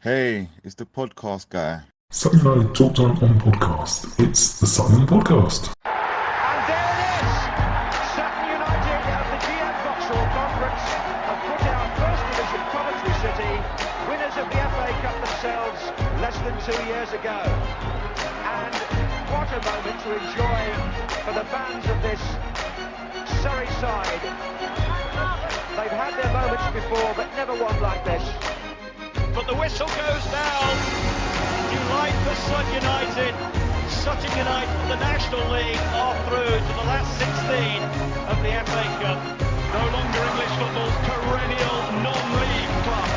Hey, it's the podcast guy. Sutton United Talk Time on podcast. It's the Sutton Podcast. And there it is! Sutton United at the GM Vauxhall Conference have put out First Division Coventry City, winners of the FA Cup themselves less than 2 years ago. And what a moment to enjoy for the fans of this Surrey side. They've had their moments before, but never one like this. But the whistle goes down. Delight for Sutton United. Sutton United from the National League are through to the last 16 of the FA Cup. No longer English football's perennial non-league club.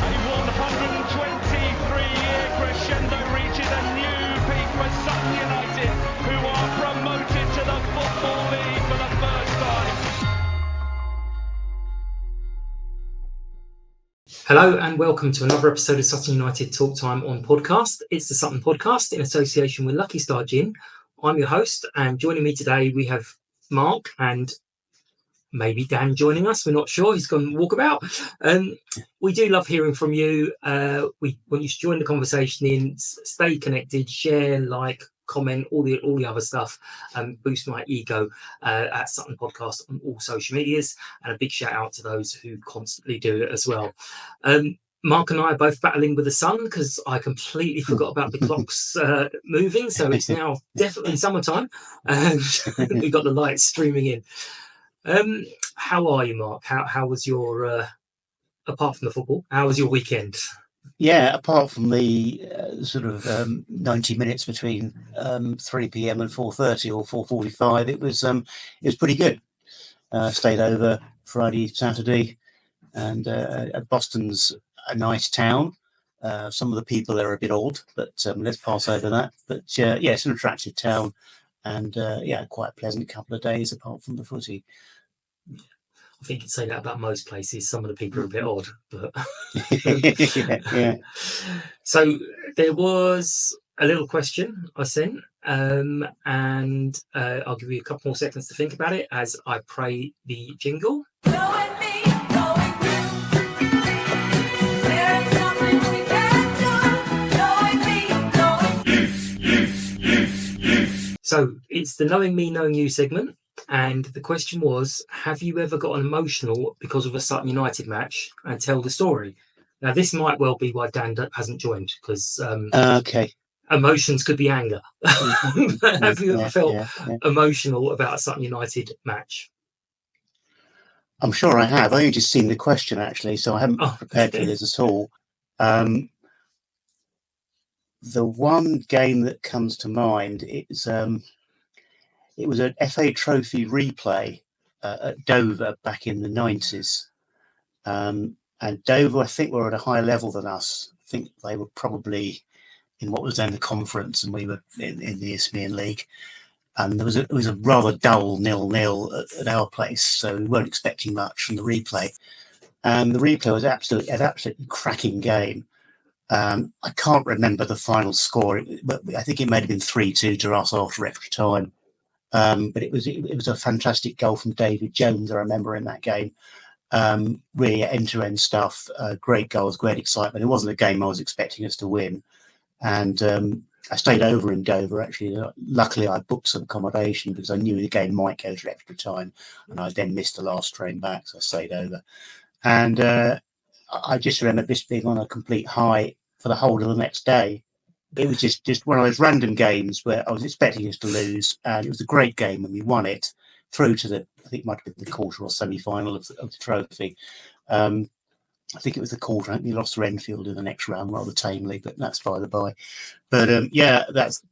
A 123-year crescendo reaches a new peak for Sutton United, who are promoted to the Football League for the first time. Hello and welcome to another episode of Sutton United Talk Time on podcast. It's the Sutton Podcast in association with Lucky Star Gin. I'm your host, and joining me today we have Mark and maybe Dan joining us. We're not sure. He's gone walkabout. We do love hearing from you. We want you to join the conversation in, stay connected, share, like, comment, all the other stuff, boost my ego at Sutton Podcast on all social medias, and a big shout out to those who constantly do it as well. Mark and I are both battling with the sun because I completely forgot about the clocks moving, so it's now definitely summertime and we've got the lights streaming in. How are you, Mark? How was your apart from the football, how was your weekend? Yeah, apart from the 90 minutes between 3 p.m. and 4:30 or 4:45, it was pretty good. Stayed over Friday, Saturday, and Boston's a nice town. Some of the people there are a bit odd, but let's pass over that. But yeah, it's an attractive town, and quite a pleasant couple of days apart from the footy. I think you'd say that about most places. Some of the people are a bit odd, but yeah. So there was a little question I sent, and I'll give you a couple more seconds to think about it as I play the jingle. So it's the Knowing Me, Knowing You segment. And the question was, have you ever gotten emotional because of a Sutton United match, and tell the story? Now, this might well be why Dan hasn't joined, because emotions could be anger. Have you ever felt emotional about a Sutton United match? I'm sure I have. I only just seen the question, actually, so I haven't prepared for this at all. The one game that comes to mind is... it was an FA Trophy replay at Dover back in the 90s. And Dover, I think, were at a higher level than us. I think they were probably in what was then the conference, and we were in the Isthmian League. And it was a rather dull 0-0 at our place, so we weren't expecting much from the replay. And the replay was an absolutely cracking game. I can't remember the final score, but I think it may have been 3-2 to us after extra time. But it was a fantastic goal from David Jones, I remember, in that game. Really end-to-end stuff, great goals, great excitement. It wasn't a game I was expecting us to win. And I stayed over in Dover, actually. Luckily, I booked some accommodation because I knew the game might go to extra time. And I then missed the last train back, so I stayed over. And I just remember this being on a complete high for the whole of the next day. It was just one of those random games where I was expecting us to lose, and it was a great game when we won it through to I think it might have been the quarter or semi-final of the trophy. I think it was the quarter. I think we lost to Enfield in the next round rather tamely, but that's by the by. But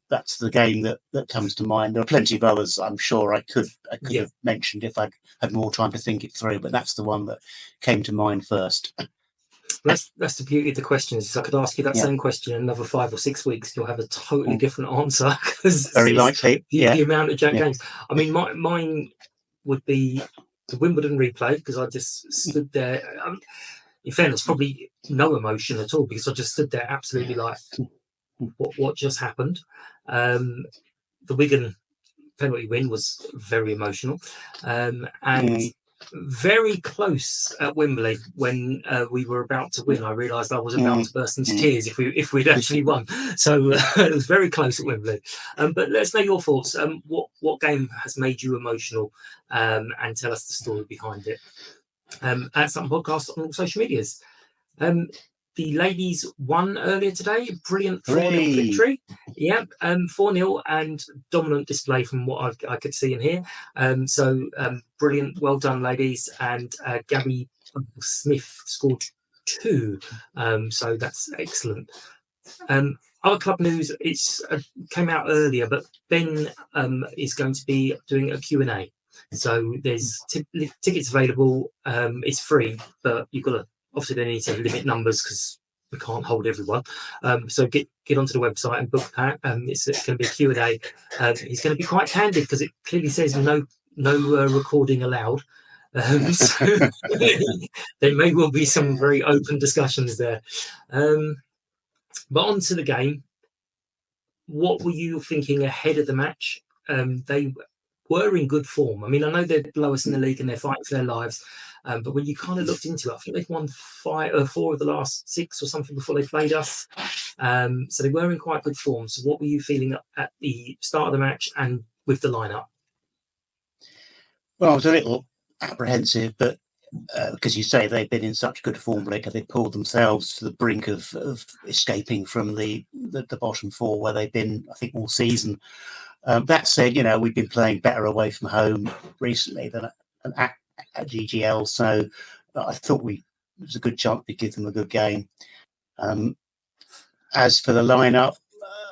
that's the game that comes to mind. There are plenty of others I'm sure I could have mentioned if I'd had more time to think it through, but that's the one that came to mind first. That's the beauty of the questions. Is I could ask you that same question in another 5 or 6 weeks, you'll have a totally different answer. Very likely. The amount of games. I mean, mine would be the Wimbledon replay, because I just stood there. I mean, in fairness, probably no emotion at all, because I just stood there absolutely like, what just happened? The Wigan penalty win was very emotional, and very close at Wembley when we were about to win. I realised I was about to burst into tears if we'd actually won. So it was very close at Wembley. But let us know your thoughts. What game has made you emotional, and tell us the story behind it. At Sutton Podcast on all social medias. The ladies won earlier today. Brilliant 4-0 victory. Yeah, 4-0 and dominant display from what I could see and hear. So brilliant. Well done, ladies. And Gabby Smith scored 2. So that's excellent. Other club news, it's came out earlier, but Ben is going to be doing a Q&A. So there's tickets available. It's free, but you've got to, obviously they need to limit numbers because we can't hold everyone. So get onto the website and book that. It's going to be a Q&A. He's going to be quite candid because it clearly says no recording allowed. So there may well be some very open discussions there. But on to the game. What were you thinking ahead of the match? They were in good form. I mean, I know they're lowest in the league and they're fighting for their lives. But when you kind of looked into it, I think they've won 4 of the last 6 or something before they played us. So they were in quite good form. So what were you feeling at the start of the match and with the lineup? Well, I was a little apprehensive, but because you say they've been in such good form, they pulled themselves to the brink of escaping from the bottom 4 where they've been, I think, all season. That said, we've been playing better away from home recently than at GGL, so I thought it was a good chance to give them a good game. As for the lineup,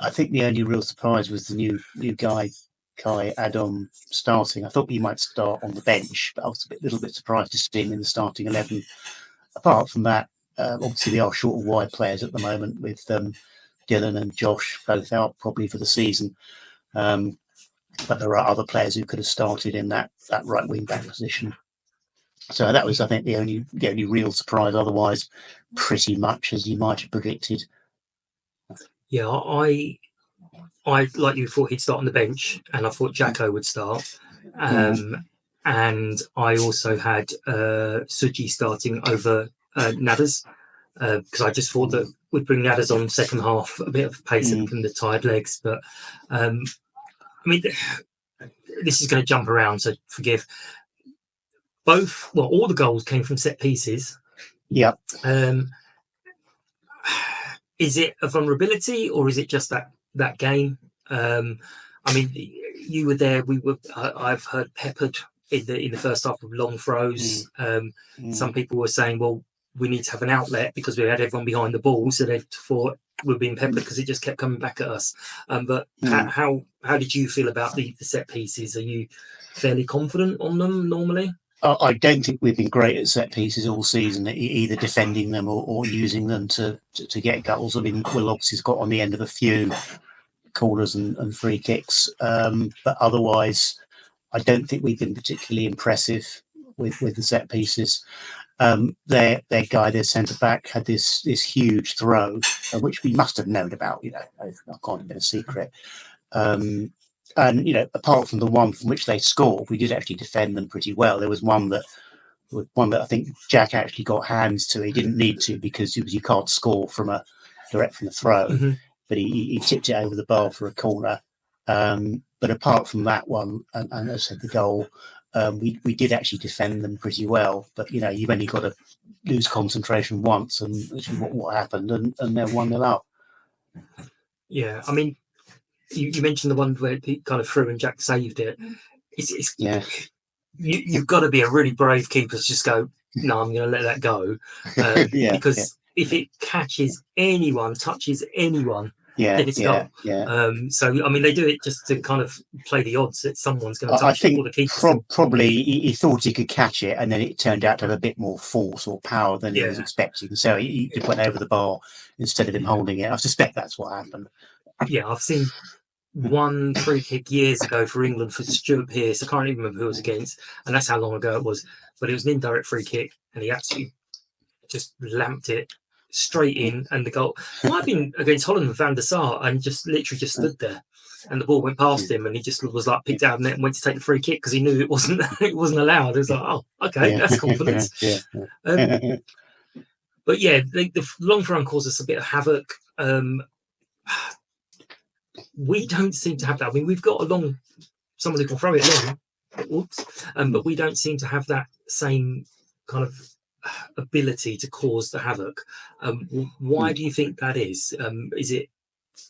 I think the only real surprise was the new guy, Kai Adom, starting. I thought he might start on the bench, but I was a little bit surprised to see him in the starting 11. Apart from that, obviously they are short of wide players at the moment with Dylan and Josh both out probably for the season. But there are other players who could have started in that right wing back position. So that was, I think, the only real surprise. Otherwise, pretty much as you might have predicted. Yeah, I like you thought he'd start on the bench, and I thought Jacko would start. And I also had Suji starting over Nadders because I just thought that we'd bring Nadders on second half, a bit of pace from the tired legs. But I mean, this is going to jump around, so forgive. All the goals came from set pieces. Yeah. Is it a vulnerability or is it just that game? I mean, you were there. I've heard peppered in the first half of long throws. Some people were saying, well, we need to have an outlet because we had everyone behind the ball, so they thought we're being peppered because it just kept coming back at us. But how did you feel about the set pieces? Are you fairly confident on them normally? I don't think we've been great at set pieces all season, either defending them or using them to get goals. I mean, Will obviously has got on the end of a few corners and free kicks, but otherwise, I don't think we've been particularly impressive with the set pieces. Their guy, their centre back, had this huge throw, which we must have known about. That can't have been a secret. And apart from the one from which they scored, we did actually defend them pretty well. There was one that I think Jack actually got hands to. He didn't need to because you can't score direct from the throw, but he tipped it over the bar for a corner. But apart from that one, and as I said, the goal, we did actually defend them pretty well. But you've only got to lose concentration once, and actually what happened, and they're 1-0 up. Yeah, I mean. You mentioned the one where he kind of threw and Jack saved it. You've got to be a really brave keeper to just go, no, I'm going to let that go. Because if it catches anyone, touches anyone, then it's gone. So, I mean, they do it just to kind of play the odds that someone's going to touch it. I think the keeper probably he thought he could catch it, and then it turned out to have a bit more force or power than he was expecting. So he went over the bar instead of him holding it. I suspect that's what happened. Yeah, I've seen one free kick years ago for England for Stuart Pearce. I can't even remember who it was against, and that's how long ago it was. But it was an indirect free kick, and he actually just lamped it straight in, and the goal might have been against Holland with Van der Sar, and just literally just stood there. and the ball went past him, and he just was like picked out of net and went to take the free kick because he knew it wasn't allowed. It was like, oh, okay, that's confidence. But yeah, the long throw caused us a bit of havoc. We don't seem to have that. I mean, we've got someone who can throw it long, but we don't seem to have that same kind of ability to cause the havoc. Why do you think that is?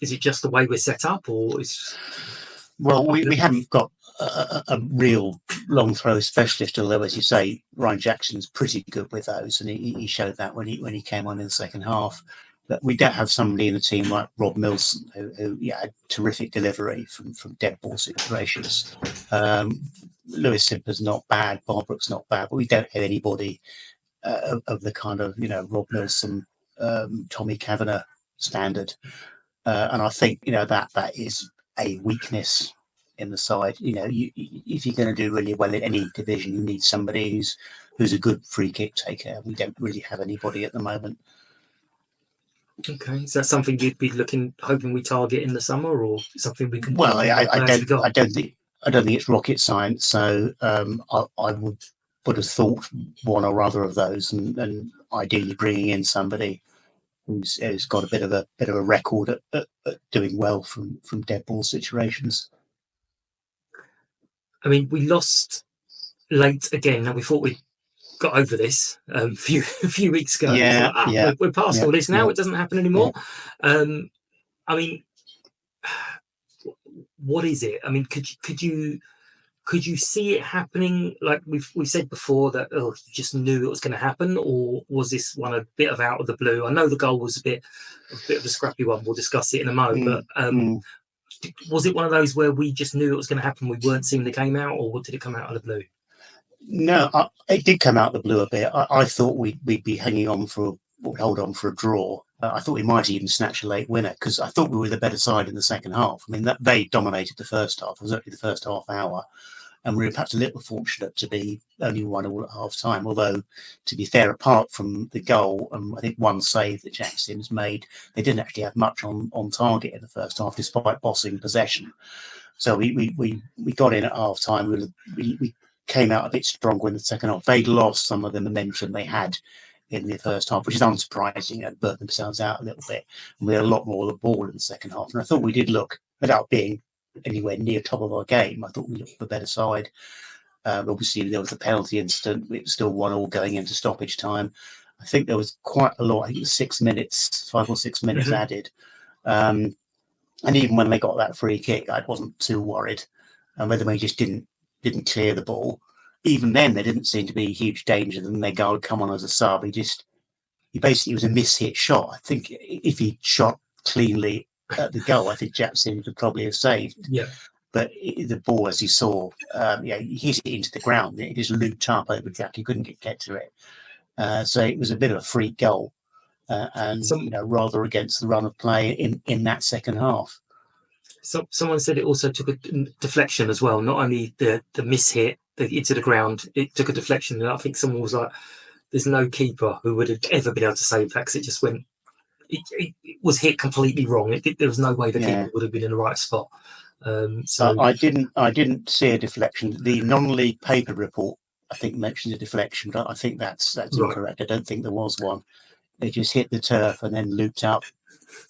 Is it just the way we're set up, or is? Well, we haven't got a real long throw specialist, although, as you say, Ryan Jackson's pretty good with those, and he showed that when he came on in the second half. But we don't have somebody in the team like Rob Milson, who had terrific delivery from dead ball situations. Lewis Simper's not bad, Barbrook's not bad, but we don't have anybody of the kind of Rob Milson, Tommy Kavanagh standard. And I think that is a weakness in the side. If you're going to do really well in any division, you need somebody who's a good free kick taker. We don't really have anybody at the moment. Okay, is that something you'd be hoping we target in the summer, or something we can? Well, I don't think it's rocket science. So I would have thought one or other of those, and ideally bringing in somebody who's got a bit of a record at doing well from dead ball situations. I mean, we lost late again. Now we thought we got over this a few weeks ago. We're past all this now. Yeah. It doesn't happen anymore. Yeah. I mean, what is it? I mean, could you see it happening? Like we've said before that you just knew it was going to happen, or was this one a bit of out of the blue? I know the goal was a bit of a scrappy one. We'll discuss it in a moment. But was it one of those where we just knew it was going to happen? We weren't seeing the game out, or did it come out of the blue? No, it did come out of the blue a bit. I thought we'd be hold on for a draw. I thought we might even snatch a late winner because I thought we were the better side in the second half. I mean, they dominated the first half. It was only the first half hour. And we were perhaps a little fortunate to be only 1-1 at half time. Although, to be fair, apart from the goal and I think one save that Jack Sims made, they didn't actually have much on target in the first half, despite bossing possession. So we got in at half time. We came out a bit stronger in the second half. They'd lost some of the momentum they had in the first half, which is unsurprising. They burnt themselves out a little bit. And we had a lot more of the ball in the second half. And I thought we did look, without being anywhere near top of our game, I thought we looked the better side. Obviously, there was the penalty incident. It was still 1-1 going into stoppage time. I think there was quite a lot. I think it was 5 or 6 minutes added. And even when they got that free kick, I wasn't too worried. Whether they just didn't clear the ball. Even then, there didn't seem to be huge danger. Then their guy would come on as a sub. He basically was a mishit shot. I think if he shot cleanly at the goal, I think Jack Sims would probably have saved. Yeah. But the ball, as you saw, he hit it into the ground. It just looped up over Jack. He couldn't get to it. So it was a bit of a freak goal, and rather against the run of play in that second half. So someone said it also took a deflection as well. Not only the mishit into the ground, it took a deflection. And I think someone was like, "There's no keeper who would have ever been able to save that because it just went. It was hit completely wrong. There was no way the keeper would have been in the right spot." So I didn't see a deflection. The non-league paper report, I think, mentioned a deflection, but I think that's right. Incorrect. I don't think there was one. It just hit the turf and then looped up.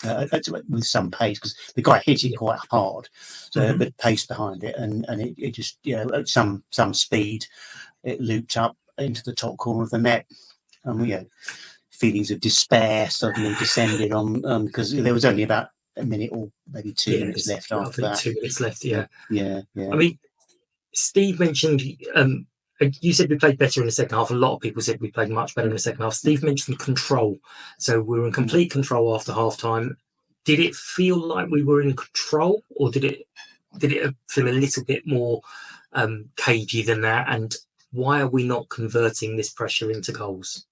With some pace because the guy hit it quite hard, so a bit of pace behind it, and it just at some speed it looped up into the top corner of the net, and feelings of despair suddenly descended on because there was only about a minute or maybe 2 minutes left after that. 2 minutes left, yeah. I mean, Steve mentioned. You said we played better in the second half. A lot of people said we played much better in the second half. Steve mentioned control. So we were in complete control after half time. Did it feel like we were in control, or did it feel a little bit more cagey than that? And why are we not converting this pressure into goals?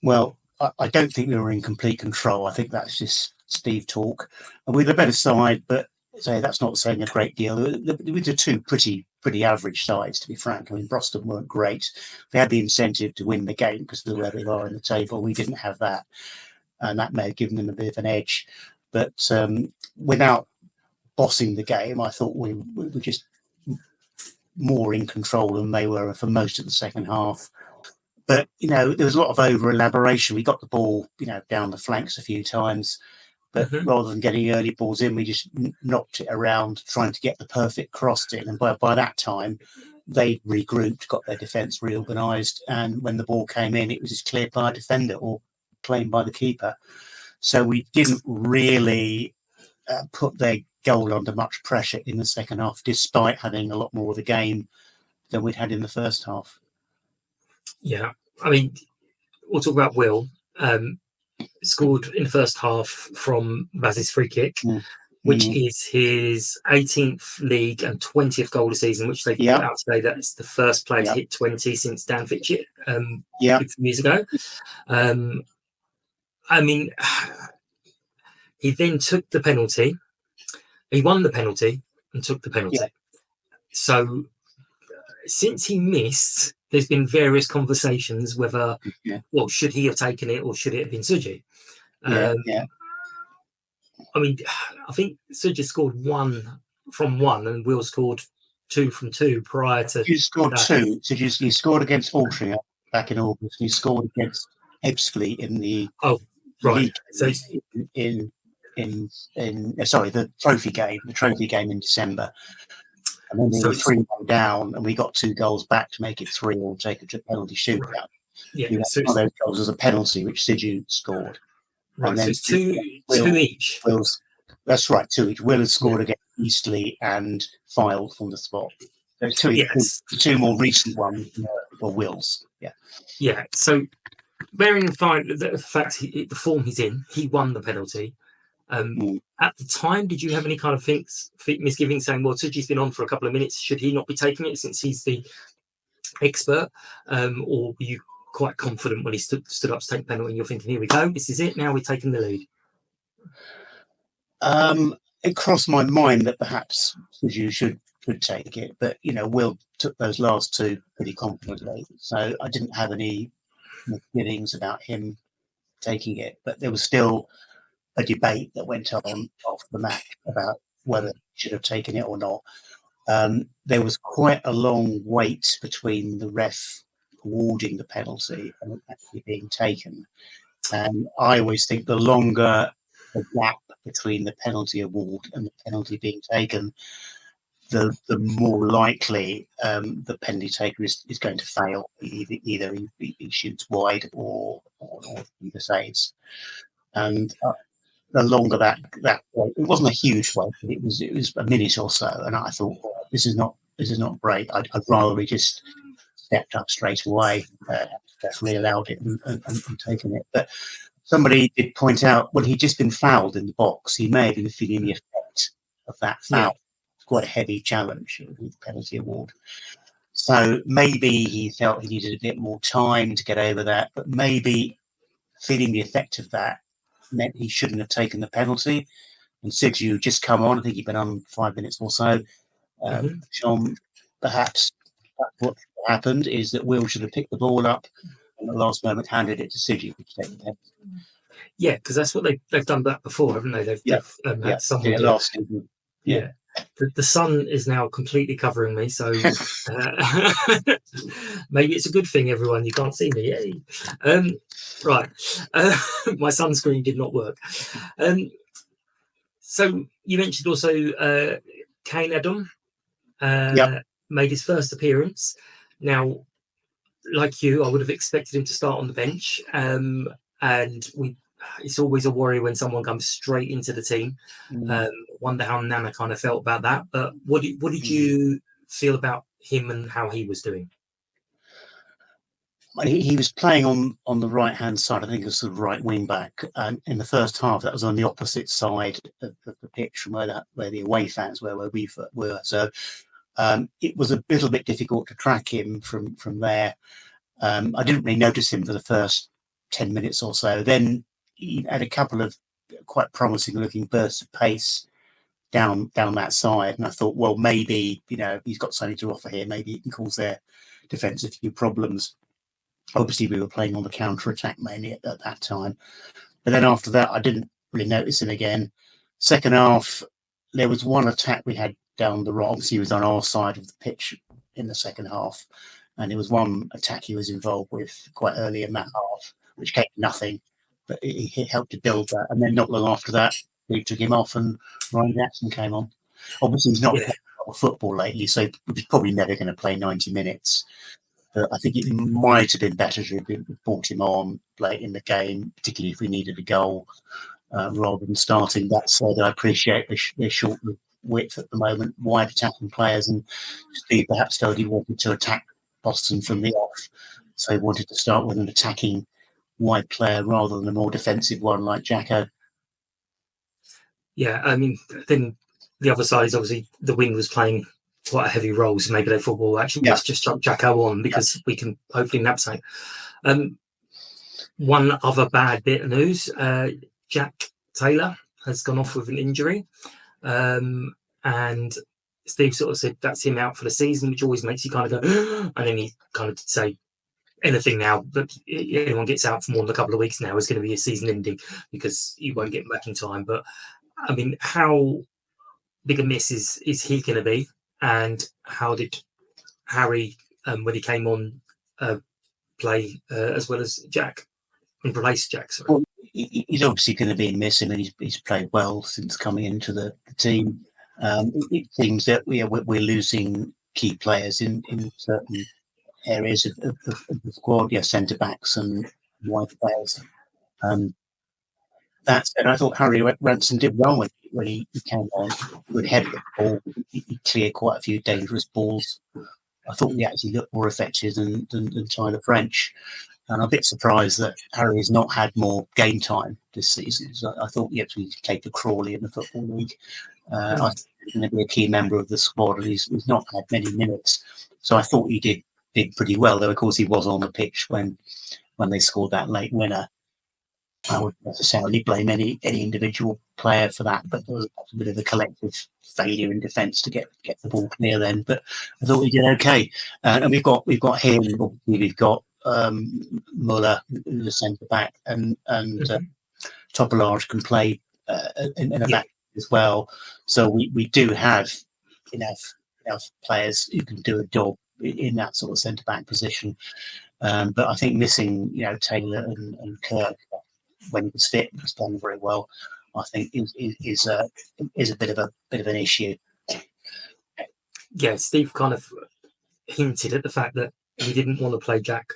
Well, I don't think we were in complete control. I think that's just Steve talk. And we're the better side, but that's not saying a great deal. We were two pretty average sides, to be frank. I mean, Boston weren't great. They had the incentive to win the game because of where they are in the table. We didn't have that, and that may have given them a bit of an edge. But without bossing the game. I thought we were just more in control than they were for most of the second half. But, there was a lot of over-elaboration. We got the ball, down the flanks a few times. But rather than getting early balls in, we just knocked it around, trying to get the perfect cross in. And by that time, they regrouped, got their defence reorganised. And when the ball came in, it was just cleared by a defender or claimed by the keeper. So we didn't really put their goal under much pressure in the second half, despite having a lot more of the game than we'd had in the first half. Yeah, I mean, we'll talk about Will. Scored in the first half from Baz's free kick, which is his 18th league and 20th goal of the season, which they put out today. That's the first player to hit 20 since Dan Fitchett a few years ago. I mean, he then took the penalty. He won the penalty and took the penalty. Yeah. So since he missed, there's been various conversations whether, should he have taken it or should it have been Suji? I mean, I think Suji scored 1 from 1 and Will scored 2 from 2 prior to. You scored that. 2. So you scored against Altrincham back in August. You scored against Ebbsfleet in the league. So the trophy game in December. And then we were 3-1 down, and we got 2 goals back to make it 3 or take a penalty shootout. Right. Yeah, one of those goals was a penalty which Sidhu scored. Right, and then so it's 2 each. That's right, 2 each. Will has scored against Eastleigh and filed from the spot. So 2 each. The 2 more recent ones were Will's. Yeah. Yeah. So bearing in mind the fact the form he's in, he won the penalty. At the time, did you have any kind of misgivings saying, well, Suji's been on for a couple of minutes, should he not be taking it since he's the expert? Or were you quite confident when he stood up to take the penalty and you're thinking, here we go, this is it, now we're taking the lead? It crossed my mind that perhaps Suji should take it, but, Will took those last 2 pretty confidently. So I didn't have any misgivings about him taking it, but there was still a debate that went on after the match about whether he should have taken it or not. There was quite a long wait between the ref awarding the penalty and it actually being taken. And I always think the longer the gap between the penalty award and the penalty being taken, the more likely the penalty taker is going to fail. Either he shoots wide or either saves. And the longer that wait, it wasn't a huge wait, but it was a minute or so, and I thought, this is not great. I'd rather we just stepped up straight away, definitely allowed it and taken it. But somebody did point out, well, he'd just been fouled in the box. He may have been feeling the effect of that foul. Yeah. It's quite a heavy challenge with penalty award. So maybe he felt he needed a bit more time to get over that, but maybe feeling the effect of that meant he shouldn't have taken the penalty. And Sidhu just come on. I think he'd been on 5 minutes or so. John, perhaps what happened is that Will should have picked the ball up and at the last moment handed it to Sidhu to take the penalty. Yeah, because that's what they've done that before, haven't they? They've had someone last season. Yeah. The sun is now completely covering me, so maybe it's a good thing, everyone. You can't see me. Yay. Right. My sunscreen did not work. So you mentioned also Kane Adam made his first appearance. Now, like you, I would have expected him to start on the bench. And it's always a worry when someone comes straight into the team. Wonder how Nana kind of felt about that. But what did you feel about him and how he was doing? He was playing on the right-hand side. I think it was the right wing back. In the first half, that was on the opposite side of the pitch from where the away fans were, where we were. So it was a little bit difficult to track him from there. I didn't really notice him for the first 10 minutes or so. Then he had a couple of quite promising-looking bursts of pace down that side, and I thought, well, maybe he's got something to offer here. Maybe he can cause their defence a few problems. Obviously, we were playing on the counter-attack mainly at that time. But then after that, I didn't really notice him again. Second half, there was one attack we had down the right. Obviously, he was on our side of the pitch in the second half, and there was one attack he was involved with quite early in that half, which came to nothing, but he helped to build that. And then not long after that, we took him off, and Ryan Jackson came on. Obviously, he's not playing a lot of football lately, so he's probably never going to play 90 minutes. But I think it might have been better to have brought him on late in the game, particularly if we needed a goal, rather than starting. That said, I appreciate the short width at the moment, wide attacking players, and Steve perhaps felt he wanted to attack Boston from the off, so he wanted to start with an attacking wide player rather than a more defensive one like Jacko. Yeah, I mean, then the other side is obviously the wing was playing quite a heavy role, so maybe they thought, well, actually, let's just chuck Jacko on because we can hopefully nab something. One other bad bit of news, Jack Taylor has gone off with an injury, and Steve sort of said that's him out for the season, which always makes you kind of go, and then he kind of say anything now that anyone gets out for more than a couple of weeks now is going to be a season ending because you won't get back in time. But I mean, how big a miss is he going to be? And how did Harry, when he came on, play as well as Jack, in replace Jack? Sorry. Well, he's obviously going to be missing, and he's played well since coming into the team. It seems that we're losing key players in certain areas of the squad, centre backs and wide players. That said, I thought Harry Ransom did well when he came on. Good head of the ball, he cleared quite a few dangerous balls. I thought he actually looked more effective than Tyler French. And I'm a bit surprised that Harry has not had more game time this season. So I thought he actually played for Crawley in the Football League. I think he's going to be a key member of the squad, and he's not had many minutes. So I thought he did pretty well, though, of course, he was on the pitch when they scored that late winner. I wouldn't necessarily blame any individual player for that, but there was a bit of a collective failure in defence to get the ball clear then. But I thought he did okay. And we've got him, we've got Muller, the centre back, and Topolage can play in a back as well. So we do have enough players who can do a job in that sort of centre back position. But I think missing Taylor and Kirk when he was fit, was done very well. I think is a bit of an issue. Yeah, Steve kind of hinted at the fact that he didn't want to play Jack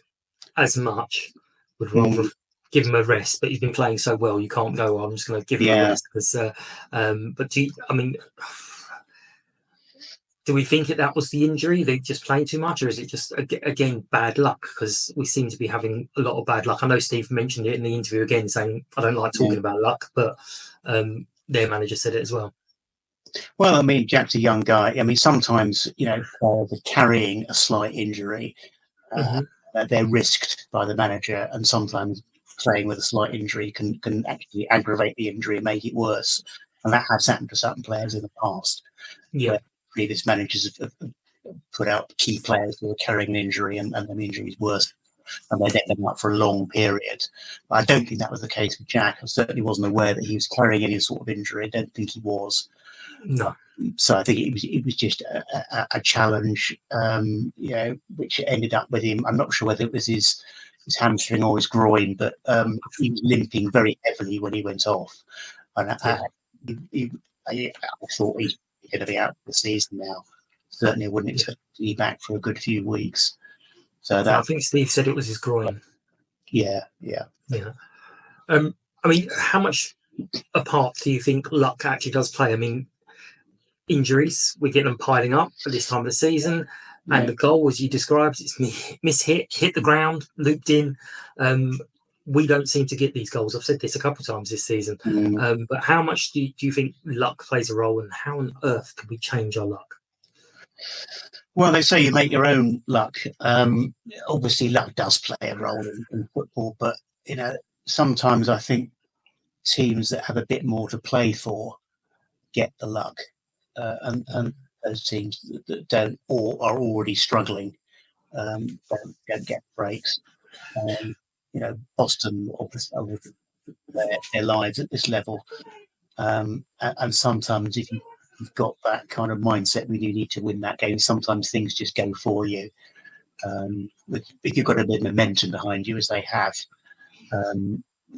as much, would rather give him a rest. But he's been playing so well, you can't go, I'm just going to give him a rest. Because, but do we think that was the injury? They just playing too much, or is it just again bad luck? Because we seem to be having a lot of bad luck. I know Steve mentioned it in the interview again, saying I don't like talking about luck, but their manager said it as well. Well, I mean, Jack's a young guy. I mean, sometimes they're carrying a slight injury. They're risked by the manager, and sometimes playing with a slight injury can actually aggravate the injury and make it worse. And that has happened to certain players in the past. Yeah. Previous managers have put out key players who are carrying an injury, and the injury is worse, and they let them out for a long period. But I don't think that was the case with Jack. I certainly wasn't aware that he was carrying any sort of injury. I don't think he was. No. So I think it was just a challenge, which ended up with him. I'm not sure whether it was his hamstring or his groin, but he was limping very heavily when he went off. And I thought he's going to be out for the season now. Certainly wouldn't expect to be back for a good few weeks. So that, I think Steve said it was his groin. Yeah. I mean, how much a part do you think luck actually does play? I mean, injuries, we get them piling up at this time of the season, and the goal, as you described, it's hit the ground, looped in. We don't seem to get these goals. I've said this a couple of times this season. But how much do you think luck plays a role, and how on earth can we change our luck? Well, they say you make your own luck. Obviously, luck does play a role in football, but sometimes I think teams that have a bit more to play for get the luck, and those teams that don't or are already struggling don't get breaks. Boston obviously their lives at this level, and sometimes if you you've got that kind of mindset when you need to win that game. Sometimes things just go for you. If you've got a bit of momentum behind you, as they have.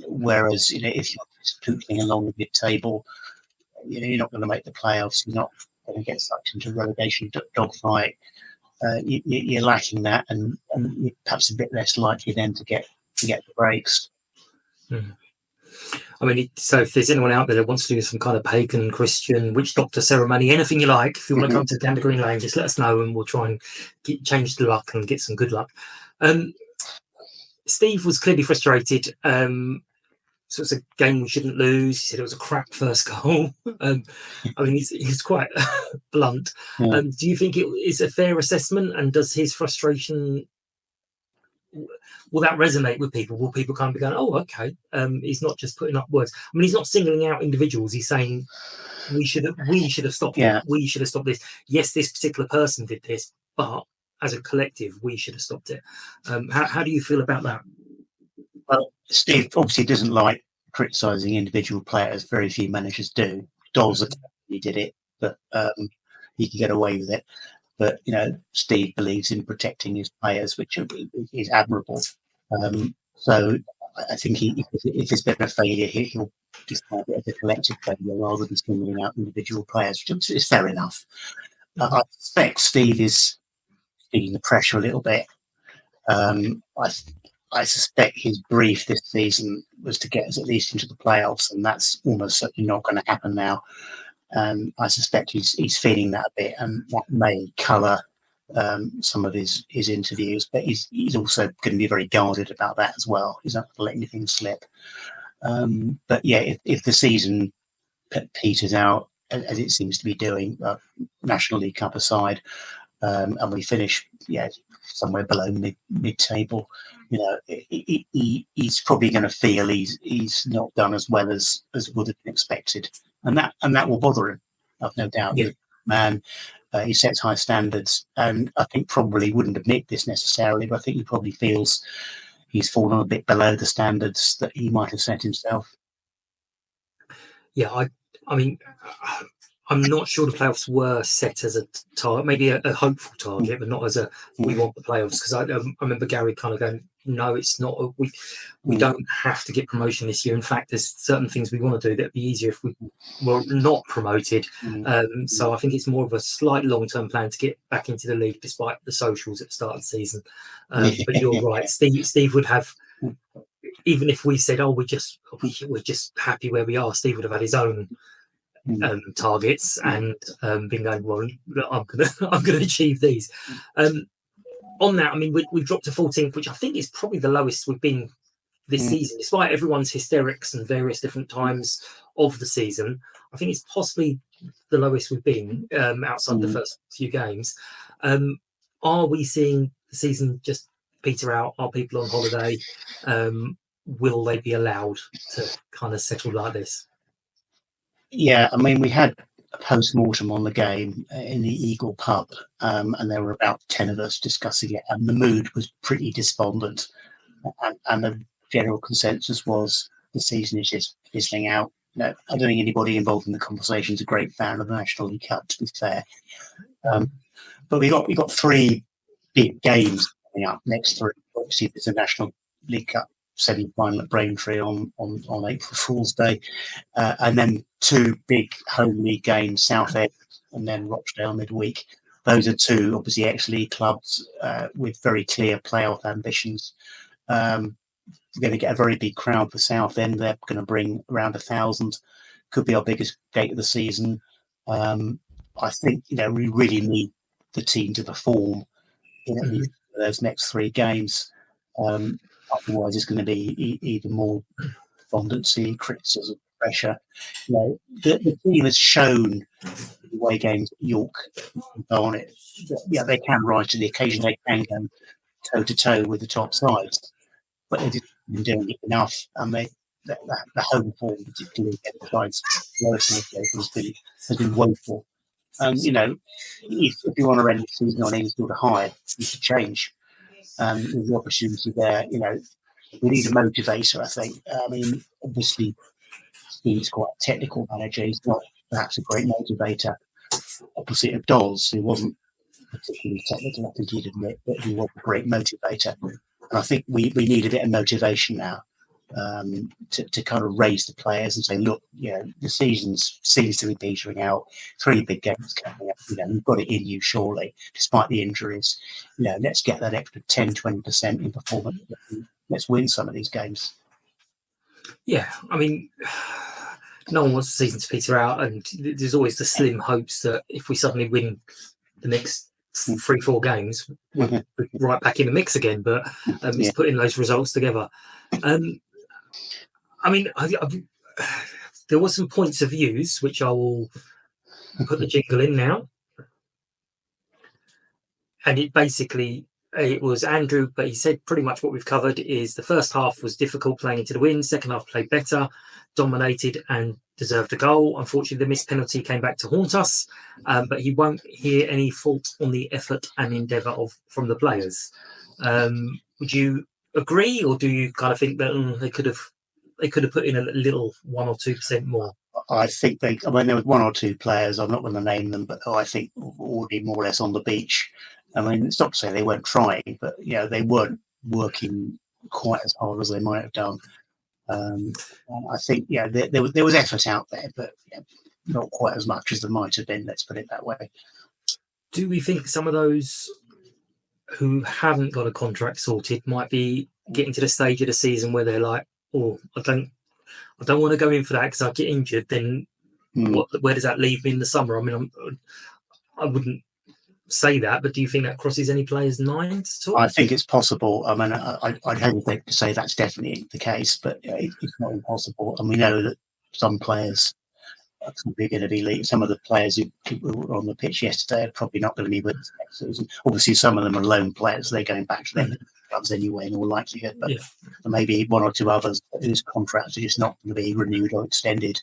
Whereas, if you're just pootling along the mid-table, you're not going to make the playoffs. You're not going to get sucked into relegation dogfight. You're lacking that, and you're perhaps a bit less likely then to get the breaks. I mean, so if there's anyone out there that wants to do some kind of pagan, Christian, witch doctor ceremony, anything you like, if you want to come to Gander Green Lane, just let us know and we'll try and change the luck and get some good luck. Steve was clearly frustrated. So it's a game we shouldn't lose. He said it was a crap first goal. I mean, he's quite blunt. Yeah. Do you think it is a fair assessment? And does his frustration, will that resonate with people? Will people kind of be going, oh, okay, he's not just putting up words. I mean, he's not singling out individuals. He's saying we should have stopped it. We should have stopped this. Yes, this particular person did this, but as a collective, we should have stopped it. How do you feel about that? Well, Steve obviously doesn't like criticising individual players. Very few managers do. Dols he did it, but he can get away with it. But Steve believes in protecting his players, which is admirable. So I think if there's been a failure, he'll describe it as a collective failure rather than singling out individual players, which is fair enough. I suspect Steve is feeling the pressure a little bit. I suspect his brief this season was to get us at least into the playoffs, and that's almost certainly not going to happen now. I suspect he's feeling that a bit, and that may colour some of his interviews. But he's also going to be very guarded about that as well. He's not going to let anything slip. But yeah, if the season peters out as it seems to be doing, National League Cup aside, and we finish somewhere below mid-table, he's probably going to feel he's not done as well as would have been expected, and that will bother him. I've no doubt. Yeah. Man, he sets high standards, and I think probably wouldn't admit this necessarily, but I think he probably feels he's fallen a bit below the standards that he might have set himself. Yeah, I mean, I'm not sure the playoffs were set as a target, maybe a hopeful target, but not as a we want the playoffs. Because I remember Gary kind of going, no, it's not. We don't have to get promotion this year. In fact, there's certain things we want to do that'd be easier if we were not promoted. So I think it's more of a slight long-term plan to get back into the league, despite the socials at the start of the season. But you're right, Steve would have. Even if we said, "Oh, we're just happy where we are," Steve would have had his own targets and been going, well, I'm gonna achieve these. On that, I mean, we've dropped to 14th, which I think is probably the lowest we've been this season, despite everyone's hysterics and various different times of the season. I think it's possibly the lowest we've been outside the first few games. Are we seeing the season just peter out? Are people on holiday? Will they be allowed to kind of settle like this? Yeah, I mean, we had a post-mortem on the game in the Eagle pub, and there were about 10 of us discussing it, and the mood was pretty despondent. And the general consensus was the season is just fizzling out. I don't think anybody involved in the conversation is a great fan of the National League Cup, to be fair. But we got 3 big games coming up next 3. Obviously, there's a National League Cup semi-final at Braintree on April Fool's Day, and then 2 big home league games, Southend and then Rochdale midweek. Those are 2 obviously ex-league clubs with very clear playoff ambitions. We're going to get a very big crowd for Southend. They're going to bring around 1,000. Could be our biggest gate of the season. I think we really need the team to perform in those next 3 games. Otherwise, it's going to be even more despondency, criticism, pressure. The team has shown the away games at York and Barnet. Yeah, they can rise to the occasion. They can go toe to toe with the top sides, but they've been doing it enough. And the home form, particularly against the sides has been woeful. If you want to end the season on any sort of high, you should change. With the opportunity there, we need a motivator, I think. I mean, obviously, Steve's quite a technical manager. He's not perhaps a great motivator. opposite of Dawes, who wasn't particularly technical, I think he'd admit, but he was a great motivator. And I think we need a bit of motivation now to kind of raise the players and say, look, the season seems to be petering out. 3 big games coming up. You've got it in you, surely, despite the injuries. Let's get that extra 10-20% in performance. Let's win some of these games. Yeah, I mean, no one wants the season to peter out, and there's always the slim hopes that if we suddenly win the next 3-4 games, we're right back in the mix again. But it's putting those results together. I mean, there were some points of views, which I will put the jingle in now. And it was Andrew, but he said pretty much what we've covered is the first half was difficult playing into the wind. Second half played better, dominated and deserved a goal. Unfortunately, the missed penalty came back to haunt us, but he won't hear any fault on the effort and endeavour from the players. Would you agree, or do you kind of think that they could have put in a little 1 or 2% more? I think there was 1 or 2 players, I'm not going to name them, but I think already more or less on the beach. I mean, it's not to say they weren't trying, but they weren't working quite as hard as they might have done. I think there was effort out there, but not quite as much as there might have been. Let's put it that way. Do we think some of those who haven't got a contract sorted might be getting to the stage of the season where they're like, "Oh, I don't want to go in for that because I get injured"? Then where does that leave me in the summer? I mean, I wouldn't say that, but do you think that crosses any players' minds at all? I think it's possible. I mean, I'd hesitate to say that's definitely the case, but it's not impossible. And we know that some players are probably going to be leaving. Some of the players who were on the pitch yesterday are probably not going to be with us next season. Obviously, some of them are loan players. They're going back to their clubs anyway, in all likelihood. But maybe 1 or 2 others whose contracts are just not going to be renewed or extended,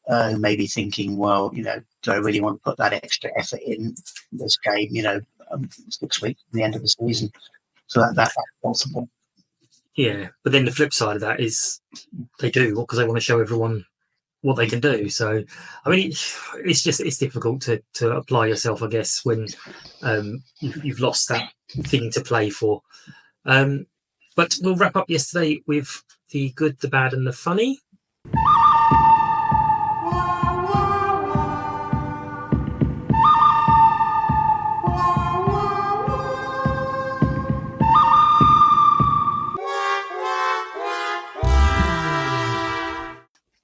who may be thinking, well, do I really want to put that extra effort in this game, 6 weeks from the end of the season? So that's possible. Yeah, but then the flip side of that is they do because they want to show everyone what they can do. So, I mean, it's difficult to apply yourself, I guess, when you've lost that thing to play for. But we'll wrap up yesterday with the good, the bad, and the funny.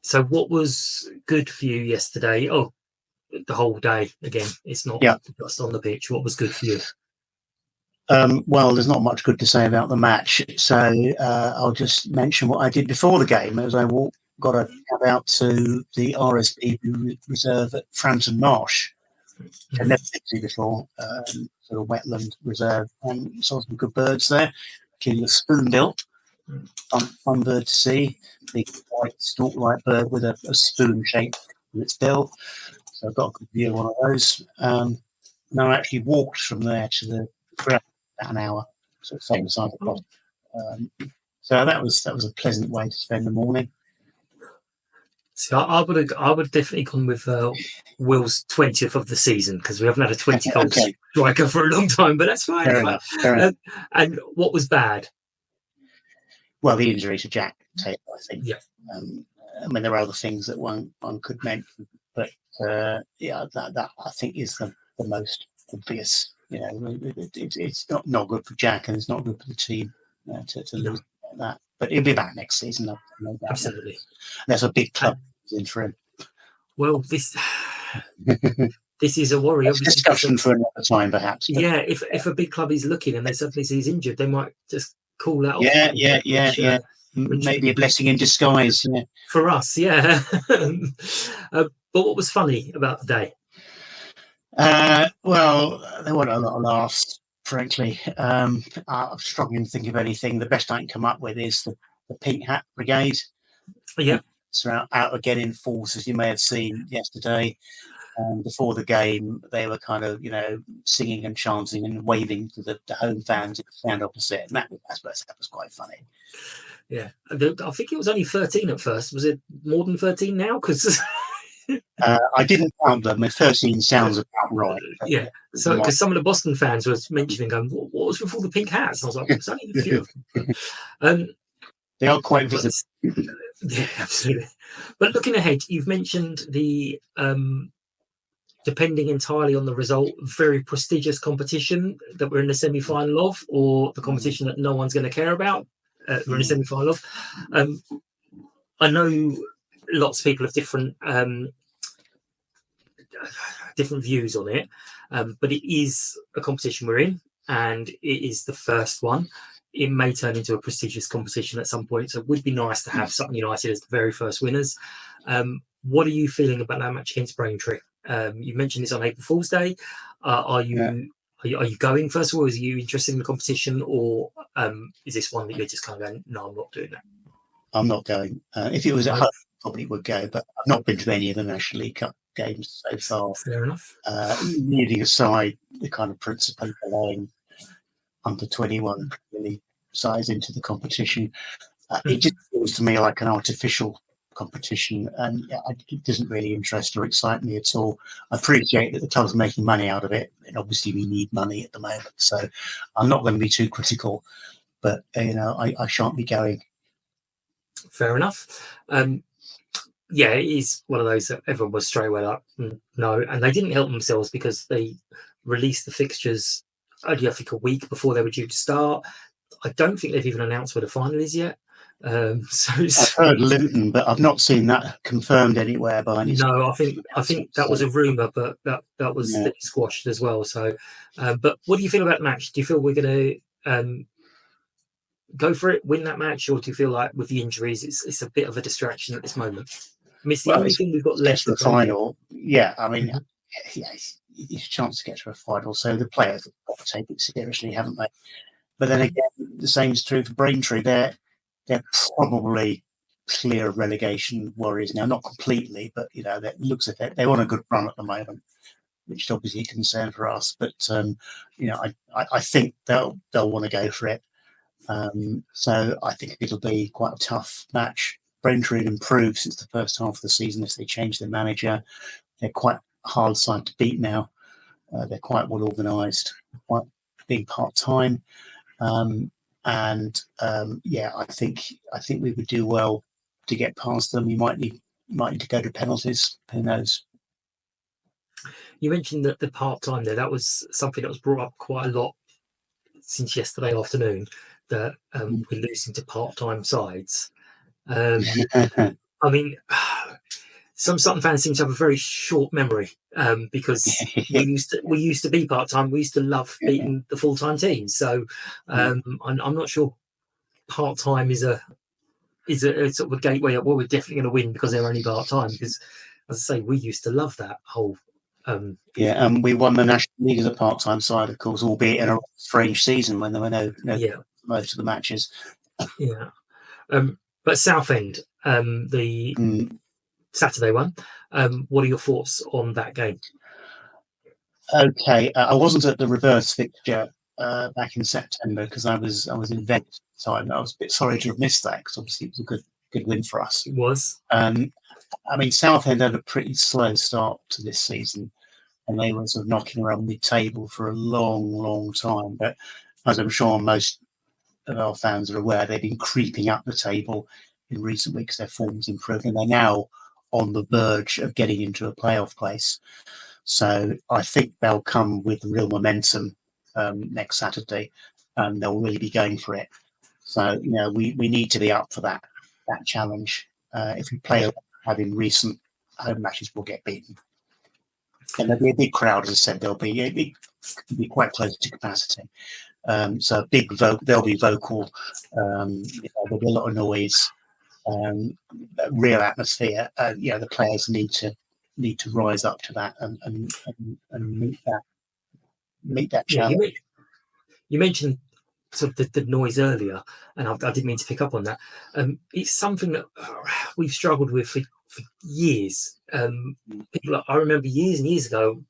So what was good for you yesterday? Oh, the whole day. Again, it's not just on the pitch. What was good for you? Well, there's not much good to say about the match. So I'll just mention what I did before the game as I got a cab out to the RSP reserve at Frampton Marsh. I've never been to before, sort of wetland reserve, and saw some good birds there. Killing a spoonbill, fun bird to see. Big white stalk-like bird with a spoon shape in its bill. So I've got a good view of one of those. And I actually walked from there to the ground about an hour, so same side across. So that was a pleasant way to spend the morning. So I would definitely gone with Will's 20th of the season because we haven't had a 20-goal striker for a long time, but that's fine. Fair enough. And what was bad? Well, the injury to Jack Taylor, I think. Yeah. I mean, there are other things that one could mention, but that I think is the most obvious. It's not good for Jack, and it's not good for the team to lose like that. But he'll be back next season. Absolutely. There's a big club in for him. Well, this is a worry. It's discussion for another time, perhaps. But. Yeah, if a big club is looking and they suddenly see he's injured, they might just call that off. Yeah. Maybe a blessing in disguise. Yeah. For us, yeah. But what was funny about the day? Well, there weren't a lot of laughs, frankly. I'm struggling to think of anything. The best I can come up with is the Pink Hat Brigade. Yeah. So out again in force, as you may have seen yesterday. Before the game, they were kind of, singing and chanting and waving to the home fans in the stand opposite. And that was quite funny. Yeah. I think it was only 13 at first. Was it more than 13 now? Because I didn't count them. 13 sounds about right. Yeah. So, because some of the Boston fans were mentioning, going, what was with all the pink hats? And I was like, it's only a few of them. They are quite but, visible. yeah, absolutely. But looking ahead, you've mentioned the depending entirely on the result, very prestigious competition that we're in the semi-final of, or the competition that no one's going to care about. We're in the semi-final of. I know lots of people have different views on it, but it is a competition we're in, and it is the first one. It may turn into a prestigious competition at some point, so it would be nice to have Sutton United as the very first winners. What are you feeling about that match against Braintree? You mentioned this on April Fool's Day. Are you going, first of all? Are you interested in the competition, or is this one that you're just kind of going, no, I'm not doing that? I'm not going. If it was at home, I probably would go, but I've not been to any of the National League Cup games so far. Fair enough. Leaving aside the kind of principle of allowing under 21 really size into the competition, it just feels to me like an artificial competition, and it doesn't really interest or excite me at all. I appreciate that the club's making money out of it, and obviously we need money at the moment, so I'm not going to be too critical, but I shan't be going. Fair enough. Yeah, it is one of those that everyone was straight away like, no, and they didn't help themselves because they released the fixtures only, I think, a week before they were due to start. I don't think they've even announced where the final is yet. So I've heard Luton, but I've not seen that confirmed anywhere by any. No, I think that was a rumour, but that was squashed as well. So, but what do you feel about the match? Do you feel we're going to go for it, win that match, or do you feel like with the injuries, it's a bit of a distraction at this moment? I mean, it's the only thing we've got left for the final. Yeah, I mean, it's a chance to get to a final, so the players have got to take it seriously, haven't they? But then again, the same is true for Braintree. They're probably clear of relegation worries now, not completely, but that looks at it. They're on a good run at the moment, which is obviously a concern for us. But I think they'll want to go for it. So I think it'll be quite a tough match. Braintree improved since the first half of the season as they changed their manager. They're quite a hard side to beat now. They're quite well organised, quite big part-time. I think we would do well to get past them. We might need to go to penalties. Who knows? You mentioned that the part-time there, that was something that was brought up quite a lot since yesterday afternoon, that we're losing to part-time sides. I mean, some Sutton fans seem to have a very short memory because we used to be part-time. We used to love beating the full-time teams. So I'm not sure part-time is a sort of a gateway. Well, we're definitely going to win because they're only part-time. Because, as I say, we used to love that whole. And we won the National League as a part-time side, of course, albeit in a strange season when there were no most of the matches. Yeah. But Southend, the Saturday one. What are your thoughts on that game? Okay, I wasn't at the reverse fixture back in September because I was in Venice at the time. I was a bit sorry to have missed that because obviously it was a good win for us. It was. I mean, Southend had a pretty slow start to this season, and they were sort of knocking around mid-table for a long, long time. But as I'm sure most of our fans are aware, they've been creeping up the table in recent weeks. Their form's improved, and they're now on the verge of getting into a playoff place. So I think they'll come with real momentum next Saturday, and they'll really be going for it. So we need to be up for that challenge. If we play having recent home matches, we'll get beaten. And there'll be a big crowd, as I said. They'll be quite close to capacity. So they'll be vocal. There'll be a lot of noise. Real atmosphere. The players need to rise up to that and meet that challenge. You mentioned sort of the noise earlier, and I didn't mean to pick up on that. It's something that we've struggled with for years. I remember years and years ago,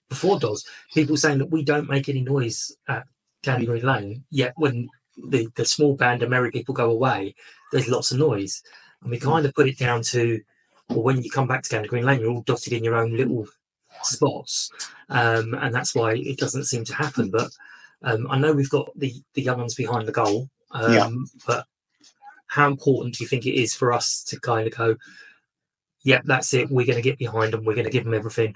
before DOS, people saying that we don't make any noise at Candy Green Lane, yet when the small band of merry people go away, there's lots of noise. And we kind of put it down to or when you come back to County Green Lane, you're all dotted in your own little spots, and that's why it doesn't seem to happen. But I know we've got the young ones behind the goal, but how important do you think it is for us to kind of go, yeah, that's it, we're going to get behind them, we're going to give them everything?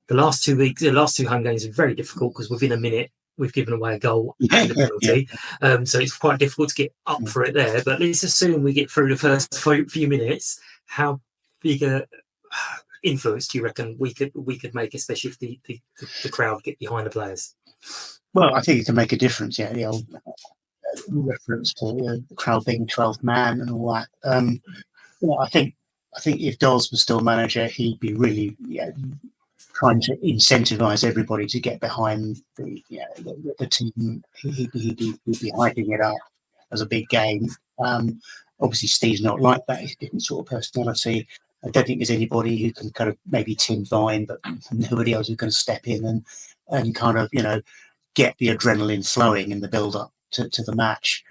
The last 2 weeks, the last 2 home games are very difficult because within a minute we've given away a goal and a penalty. So it's quite difficult to get up for it there. But let's assume we get through the first few minutes. How big a influence do you reckon we could make, especially if the crowd get behind the players? Well, I think it can make a difference. Yeah, the old reference to the crowd being 12th man and all that. I think if Dawes was still manager, he'd be really trying to incentivise everybody to get behind the team. He'd be hyping it up as a big game. Obviously, Steve's not like that. He's a different sort of personality. I don't think there's anybody who can kind of maybe Tim Vine, but nobody else who's going to step in and kind of, get the adrenaline flowing in the build-up to the match.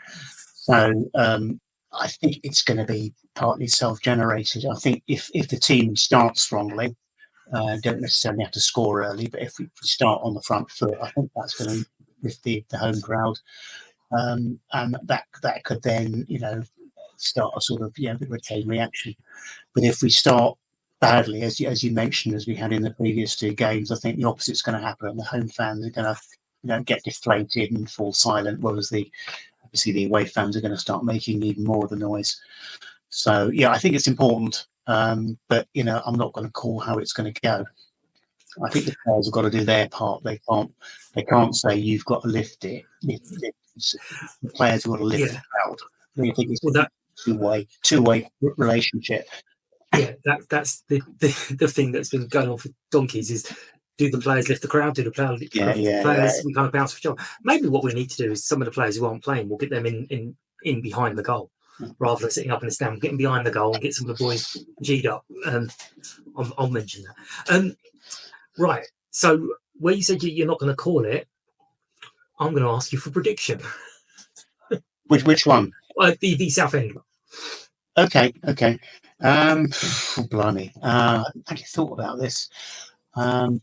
So I think it's going to be partly self-generated. I think if the team starts strongly, don't necessarily have to score early, but if we start on the front foot, I think that's going to lift the home crowd, and that could then start a sort of retain reaction. But if we start badly, as you mentioned, as we had in the previous 2 games, I think the opposite's going to happen. The home fans are going to get deflated and fall silent, whereas obviously the away fans are going to start making even more of the noise. So I think it's important. But I'm not going to call how it's going to go. I think the players have got to do their part. They can't say you've got to lift it. The players have got to lift the crowd. I think it's a two-way relationship. Yeah, that's the thing that's been going on for donkeys is, do the players lift the crowd? Do the players we kind of bounce for job? Maybe what we need to do is some of the players who aren't playing, we'll get them in behind the goal, rather than sitting up in the stand, getting behind the goal and get some of the boys G'd up. I'll mention that. Right. So where you said you're not going to call it, I'm going to ask you for prediction. Which one? The South End. Okay. Blimey. I hadn't thought about this. I'm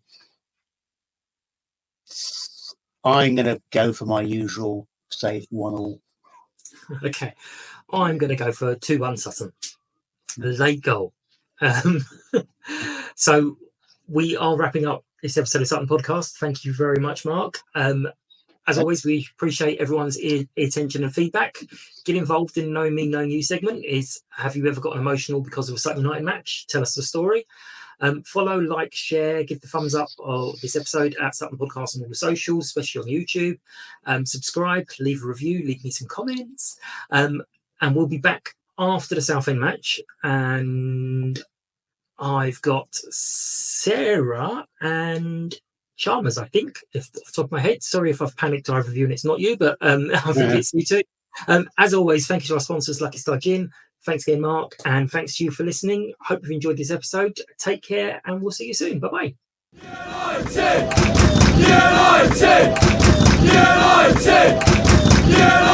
going to go for my usual, say 1-1. Okay. I'm going to go for 2-1 Sutton. The late goal. So we are wrapping up this episode of Sutton Podcast. Thank you very much, Mark. As always, we appreciate everyone's attention and feedback. Get involved in Knowing Me, Knowing You segment. Have you ever gotten emotional because of a Sutton United match? Tell us the story. Follow, like, share, give the thumbs up of this episode at Sutton Podcast on all the socials, especially on YouTube. Subscribe, leave a review, leave me some comments. And we'll be back after the Southend match. And I've got Sarah and Chalmers, I think, off the top of my head. Sorry if I've panicked either of you and it's not you, but I think it's you too. As always, thank you to our sponsors, Lucky Star Gin. Thanks again, Mark, and thanks to you for listening. Hope you've enjoyed this episode. Take care, and we'll see you soon. Bye-bye. United! United! United! United!